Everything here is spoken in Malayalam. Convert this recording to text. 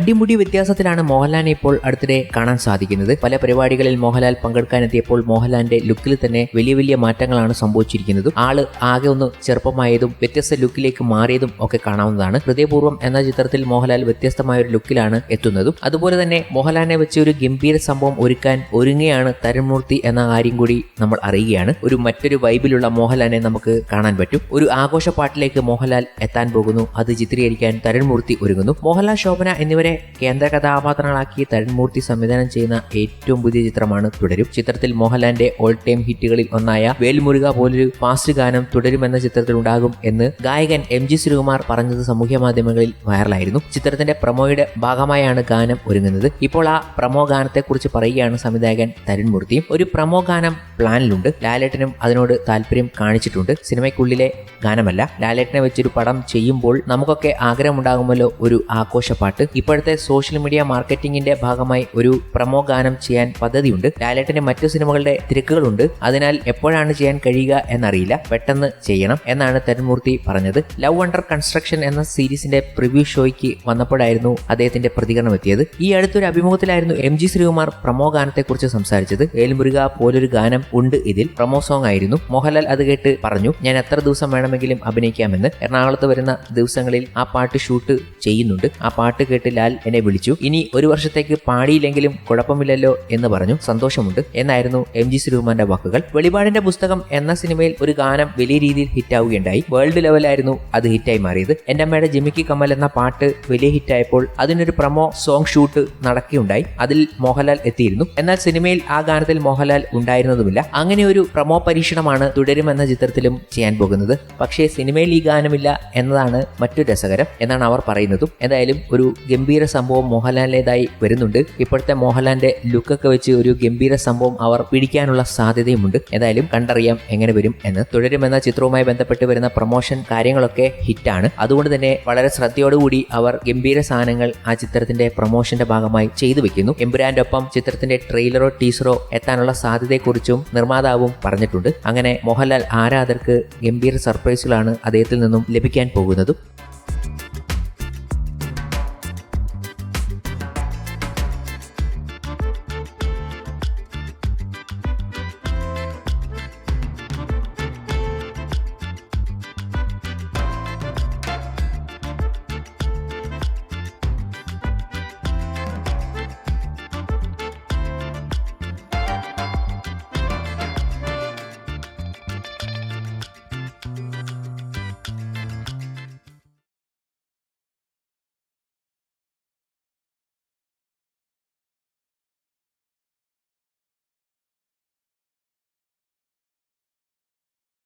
അടിമുടി വ്യത്യാസത്തിലാണ് മോഹൻലാലിനെ ഇപ്പോൾ അടുത്തിടെ കാണാൻ സാധിക്കുന്നത്. പല പരിപാടികളിൽ മോഹൻലാൽ പങ്കെടുക്കാനെത്തിയപ്പോൾ മോഹൻലാലിന്റെ ലുക്കിൽ തന്നെ വലിയ വലിയ മാറ്റങ്ങളാണ് സംഭവിച്ചിരിക്കുന്നതും ആള് ആകെ ഒന്ന് ചെറുപ്പമായതും വ്യത്യസ്ത ലുക്കിലേക്ക് മാറിയതും ഒക്കെ കാണാവുന്നതാണ്. ഹൃദയപൂർവ്വം എന്ന ചിത്രത്തിൽ മോഹൻലാൽ വ്യത്യസ്തമായ ഒരു ലുക്കിലാണ് എത്തുന്നതും. അതുപോലെ തന്നെ മോഹൻലാലിനെ വെച്ച് ഒരു ഗംഭീര സംഭവം ഒരുക്കാൻ ഒരുങ്ങുകയാണ് തരുൺമൂർത്തി എന്ന കാര്യം കൂടി നമ്മൾ അറിയുകയാണ്. മറ്റൊരു വൈബിലുള്ള മോഹൻലാലിനെ നമുക്ക് കാണാൻ പറ്റും. ഒരു ആഘോഷപ്പാട്ടിലേക്ക് മോഹൻലാൽ എത്താൻ പോകുന്നു. അത് ചിത്രീകരിക്കാൻ തരുൺമൂർത്തി ഒരുങ്ങുന്നു. മോഹൻലാൽ, ശോഭന എന്നിവരെ കേന്ദ്ര കഥാപാത്രങ്ങളാക്കി തരുൺമൂർത്തി സംവിധാനം ചെയ്യുന്ന ഏറ്റവും പുതിയ ചിത്രമാണ് തുടരും. ചിത്രത്തിൽ മോഹൻലാലിന്റെ ഓൾ ടൈം ഹിറ്റുകളിൽ ഒന്നായ വേൽമുരുക പോലൊരു ഫാസ്റ്റ് ഗാനം തുടരും എന്ന ചിത്രത്തിൽ ഉണ്ടാകും എന്ന് ഗായകൻ MG ശ്രീകുമാർ പറഞ്ഞത് സാമൂഹ്യ മാധ്യമങ്ങളിൽ വൈറലായിരുന്നു. ചിത്രത്തിന്റെ പ്രമോയുടെ ഭാഗമായാണ് ഗാനം ഒരുങ്ങുന്നത്. ഇപ്പോൾ ആ പ്രമോ ഗാനത്തെക്കുറിച്ച് പറയുകയാണ് സംവിധായകൻ തരുൺമൂർത്തിയും. ഒരു പ്രമോ ഗാനം പ്ലാനിലുണ്ട്. ലാലേട്ടനും അതിനോട് താല്പര്യം കാണിച്ചിട്ടുണ്ട്. സിനിമയ്ക്കുള്ളിലെ ഗാനമല്ല, ലാലേട്ടനെ വെച്ചൊരു പടം ചെയ്യുമ്പോൾ നമുക്കൊക്കെ ആഗ്രഹമുണ്ടാകുമല്ലോ ഒരു ആഘോഷപ്പാട്ട്. ഇപ്പോഴത്തെ സോഷ്യൽ മീഡിയ മാർക്കറ്റിംഗിന്റെ ഭാഗമായി ഒരു പ്രമോ ഗാനം ചെയ്യാൻ പദ്ധതിയുണ്ട്. ലാലേട്ടന് മറ്റു സിനിമകളുടെ തിരക്കുകളുണ്ട്. അതിനാൽ എപ്പോഴാണ് ചെയ്യാൻ കഴിയുക എന്നറിയില്ല. പെട്ടെന്ന് ചെയ്യണം എന്നാണ് തരുൺമൂർത്തി പറഞ്ഞത്. ലവ് അണ്ടർ കൺസ്ട്രക്ഷൻ എന്ന സീരീസിന്റെ പ്രിവ്യൂ ഷോയ്ക്ക് വന്നപ്പോഴായിരുന്നു അദ്ദേഹത്തിന്റെ പ്രതികരണം എത്തിയത്. ഈ അടുത്തൊരു അഭിമുഖത്തിലായിരുന്നു MG ശ്രീകുമാർ പ്രമോ ഗാനത്തെക്കുറിച്ച് സംസാരിച്ചത്. വേൽമുരുക പോലൊരു ഗാനം ഉണ്ട് ഇതിൽ. പ്രമോ സോങ് ആയിരുന്നു. മോഹൻലാൽ അത് കേട്ട് പറഞ്ഞു, ഞാൻ എത്ര ദിവസം വേണമെങ്കിലും അഭിനയിക്കാമെന്ന്. എറണാകുളത്ത് വരുന്ന ദിവസങ്ങളിൽ ആ പാട്ട് ഷൂട്ട് ചെയ്യുന്നുണ്ട്. ആ പാട്ട് കേട്ട് ലാൽ എന്നെ വിളിച്ചു. ഇനി ഒരു വർഷത്തേക്ക് പാടിയില്ലെങ്കിലും കുഴപ്പമില്ലല്ലോ എന്ന് പറഞ്ഞു. സന്തോഷമുണ്ട് എന്നായിരുന്നു MG ശ്രീകുമാറിന്റെ വാക്കുകൾ. വെളിപാടിന്റെ പുസ്തകം എന്ന സിനിമയിൽ ഒരു ഗാനം വലിയ രീതിയിൽ ഹിറ്റാവുകയുണ്ടായി. വേൾഡ് ലെവലായിരുന്നു അത് ഹിറ്റായി മാറിയത്. എന്റെ അമ്മയുടെ ജിമിക്കി കമ്മൽ എന്ന പാട്ട് വലിയ ഹിറ്റായപ്പോൾ അതിനൊരു പ്രമോ സോങ് ഷൂട്ട് നടക്കുകയുണ്ടായി. അതിൽ മോഹൻലാൽ എത്തിയിരുന്നു. എന്നാൽ സിനിമയിൽ ആ ഗാനത്തിൽ മോഹൻലാൽ ഉണ്ടായിരുന്നതുമില്ല. അങ്ങനെ ഒരു പ്രമോ പരീക്ഷണമാണ് തുടരും എന്ന ചിത്രത്തിലും ചെയ്യാൻ പോകുന്നത്. പക്ഷേ സിനിമയിൽ ഈ ഗാനമില്ല എന്നതാണ് മറ്റൊരു രസകരം എന്നാണ് അവർ പറയുന്നതും. എന്തായാലും ഒരു ഗംഭീര സംഭവം മോഹൻലാലിൻ്റെതായി വരുന്നുണ്ട്. ഇപ്പോഴത്തെ മോഹൻലാലിന്റെ ലുക്കൊക്കെ വെച്ച് ഒരു ഗംഭീര സംഭവം അവർ പിടിക്കാനുള്ള സാധ്യതയുമുണ്ട്. എന്തായാലും കണ്ടറിയാം എങ്ങനെ വരും എന്ന്. തുടരും എന്ന ചിത്രവുമായി ബന്ധപ്പെട്ട് വരുന്ന പ്രൊമോഷൻ കാര്യങ്ങളൊക്കെ ഹിറ്റാണ്. അതുകൊണ്ട് തന്നെ വളരെ ശ്രദ്ധയോടുകൂടി അവർ ഗംഭീര സാധനങ്ങൾ ആ ചിത്രത്തിന്റെ പ്രൊമോഷന്റെ ഭാഗമായി ചെയ്തു വെക്കുന്നു. എമ്പുരാന്റെ ഒപ്പം ചിത്രത്തിന്റെ ട്രെയിലറോ ടീസറോ എത്താനുള്ള സാധ്യതയെക്കുറിച്ചും നിർമ്മാതാവും പറഞ്ഞിട്ടുണ്ട്. അങ്ങനെ മോഹൻലാൽ ആരാധകർക്ക് ഗംഭീര സർപ്രൈസുകളാണ് അദ്ദേഹത്തിൽ നിന്നും ലഭിക്കാൻ പോകുന്നതും.